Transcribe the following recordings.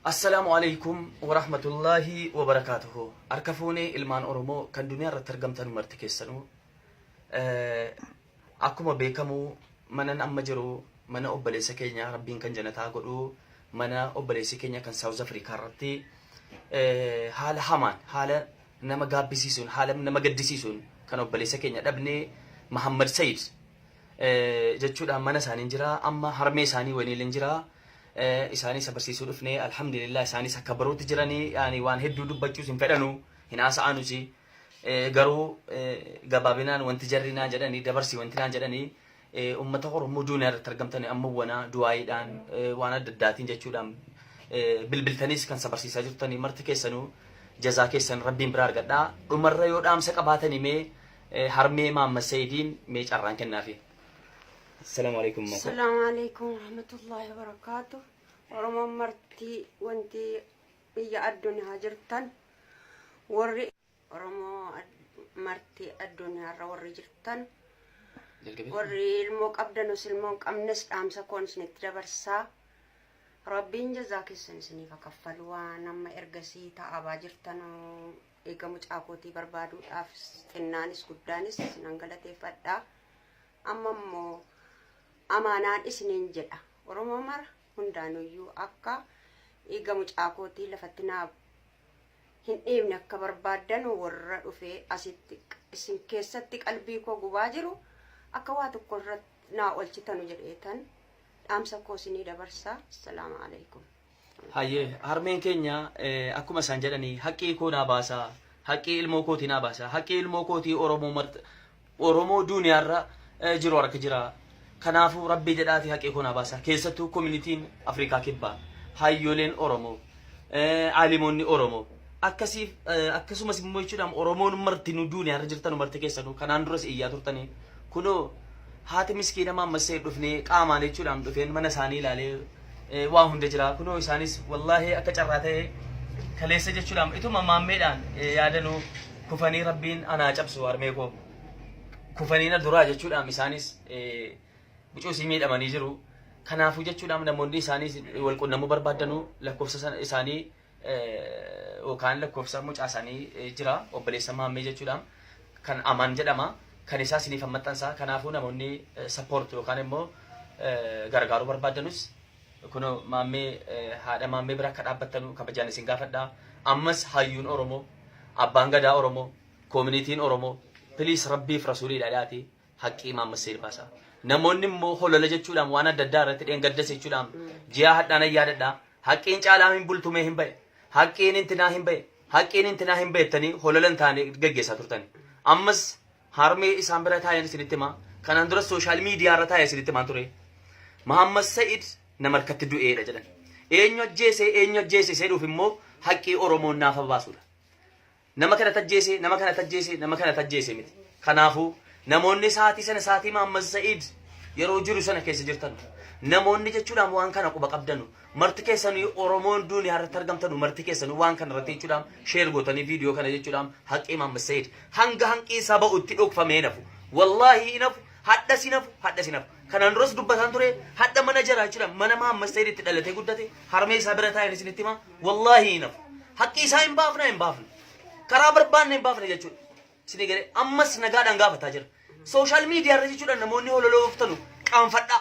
السلام عليكم ورحمة الله وبركاته. أركفوني إلمان أورمو كان دنيا رترجمتن مرتكسنو أكما بيكمو منن أمجرو منا أبليس كينيا ربين كان جنتا قدو منا أبليس كينيا كان ساوث أفريقيا رتي حال حمان حال نما قابسيسون حال نما قدسيسون كان أبليس كينيا دبني محمد سيد جتشود أمانة سانينجرا أما هرمي ساني وني لنجرا إساني سبرسيسو دفني الحمد لله إساني سكبرو تجراني يعني وان هدو دبجو سنفدانو هنا سانو سي غرو غبابينان وانتجرينا جداني دبرسي وانتنا جداني أمته قرمو دونر ترجمتني أموانا دوايدان وانا دداتين جتشودام بالبلتنيس كان سبرسيسا جرتني مرتكيسنو جزاكيسن ربين برار قدا عمر يودام سكباتني مي هرمي ما مسيدين ميج أران كنافي. السلام عليكم. السلام عليكم ورحمة الله وبركاته. ورمى مرتي وانتي بيا الدنيا هجرتن وري ورمى مرتي الدنيا وري جرتن وري الموك أبدن وسلموك أمنس أمسا كونس نتدبرسا ربين جزاك السنسني فكفل ونما إرقسي تأبا جرتن إيقا مجاكوتي بربادو أفس تنانس قدانس ننقلتي فدا أمامو amanaan isiniin jedha Oromoo mara hundaanuyyuu akka eega mucaakootii lafatti naaf hin dhiibne akka barbaadan warra dhufee asitti isin keessatti qalbii koo gubaa jiru akka waa tokko irratti naa olchitanu jedheetan dhaamsa koo isinii dabarsaa. Assalaamu alaykum. Hayyee harmeen keenya akkuma isaan jedhanii haqqii koo naa baasaa haqqii ilmoo kootii naa baasaa haqqii ilmoo kootii Oromoo duuniyaarra jiru harka jira. Kanaafu rabbii jedhaati haqee koo naa baasaa keessattuu communitiin Afrikaa kibbaa hayyoleen Oromoo aalimoonni Oromoo akkasumas immoo jechuudhaan Oromoon martinuu duuniyaarra jirtan marti keessanuu kanaan duras iyyaa turtanii kunoo haati miskiina maammasee dhufnee qaamaan jechuudhaan dhufeen mana isaanii ilaalee waa hunda jira kunoo isaanis wallaahi akka carraa ta'e kaleessa jechuudhaan ituma maammeedhaan yaadanuu kufanii rabbiin anaa cabsu harmee koo kufaniina duraa jechuudhaan isaanis bucuusii miidhamanii jiru. Kanaafuu jechuudhaan namoonni isaanii wal qunnamuu barbaadanu lakkoofsa isaanii yookaan lakkoofsa mucaa isaanii jira obboleessa maammee jechuudhaan kan amaan jedhama kan isaa isiniif hammattansaa kanaafuu namoonni sappoort yookaan immoo gargaaruu barbaadanus kun maammee haadha maammee bira akka dhaabbattanu kabajaan isin gaafadhaa. Ammas hayyuun Oromoo abbaan gadaa Oromoo koominitiin Oromoo piliis rabbiif rasuulii dhadhaati haqqii maammasee baasaa. Namoonni immoo holola jechuudhaan waan adda addaa irratti dheengaddas jechuudhaan ji'a hadhaan ayyaadadhaa haqqiin caalaa hin bultumee hin ba'e haqqiin intinaa hin ba'e haqqiin intinaa hin ba'ettanii hololan taane gaggeessaa turtani. Ammas harmee isaan bira taa'een isinitti himaa kanaan dura sooshaal miidiyaa irra taa'ee isinitti himaa ture. Muhammad Sa'id nama harkatti du'eedha jedhan. Eenyu ajjeese jedhuuf immoo haqqii Oromoon naaf baasuudha. Nama kana tajjeese nama kana tajjeese nama kana tajjeese miti. Kanaafuu namoonni saatii Muhammad Sa'id yeroo jiru sana keessa jirtan namoonni jechuudhaan waan kana quba qabdanu marti keessanii Oromoon duuniyaa irratti argamtanu marti keessanii waan kana irratti jechuudhaan sheer gootanii viidiyoo kana jechuudhaan haqqii Muhammad Sa'id hanga hanqii isaa ba'utti dhokfamee nafu wallaahi nafu hadda sinafu kanaan duras dubbataan ture hadda mana jara jechuudhaan mana Muhammad Sa'id itti dhalatee guddate harmee isaa bira taa'een isinitti himaa wallaahi nafu haqqii isaa hin baafne karaa barbaanne hin baafne jechuudha. Sini gare ammas nagaadhaan gaafataa jira. Sooshaal miidiyaa irra jechuudhaan namoonni hololooftanu qaanfadhaa.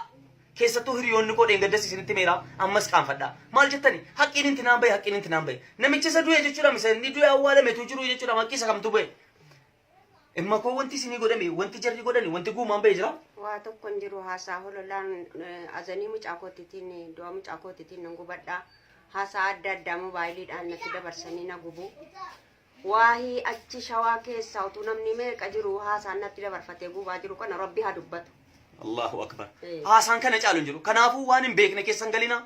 Keessattuu hiriyoonni koo dheengaddas isinitti meeraa ammas qaanfadhaa. Maal jettani haqqiin intinaan bahe. Namicha isa du'e jechuudhaan isa inni du'e awwaalametu jiru jechuudhaan haqqi isa kamtu bahe. Imma koo wanti isinii godhame wanti jarri godhani wanti guumaan bahe jira. Waa tokko hin jiru haasaa hololaan azanii mucaa kootiitiin du'a mucaa kootiitiin nan gubadhaa. Haasaa adda addaa moobaayiliidhaan natti dabarsanii na gubu. Waahii achi shawaa keessa utuu namni meeqa jiru haasaan natti dabarfatee gubaa jiru kana rabbi haa dubbatu. Allahu akbar. Haasaan kana caalu hin jiru. Kanaafuu waan hin beekne keessan galina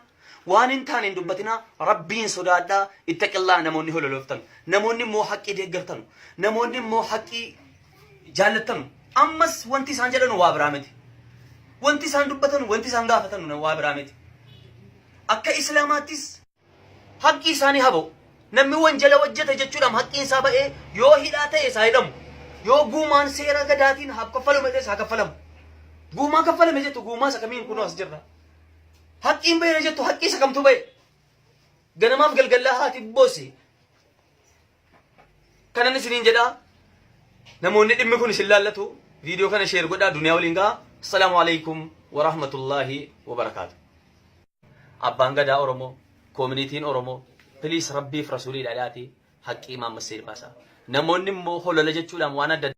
waan hin taane hin dubbatina rabbiin sodaadhaa ittaqillaa namoonni hololooftan namoonni immoo haqqii deeggartan namoonni immoo haqqii jaallattanu ammas wanti isaan jedhanu waa biraa miti. Wanti isaan dubbatan wanti isaan gaafatan waa biraa miti. Akka islaamaattis haqqii isaanii haa ba'u. Namni wanjala hojjete jechuudhaan haqqiin isaa ba'ee yoo hidhaa ta'e isaa hidhamu yoo guumaan seera gadaatiin haa kaffalamu isaa kaffalamu guumaan kaffalame jettu guumaa isa kamiin kunoo as jirra haqqiin ba'e jettu haqqii isa kamtu ba'e ganamaaf galgallaa haati boosi kanan isiniin jedha namoonni dhimmi kun isin laallatu viidiyoo kana sheer godhaa duniyaa waliin gahaa. Assalaamu alaykum wa rahmatullaahi wa barakaatu. Abbaan gadaa Oromoo, koominitiin Oromoo, piliis rabbiif rasuulii dhadhaati haqqii Maammas Seer baasaa. Namoonni immoo holola jechuudhaan waan adda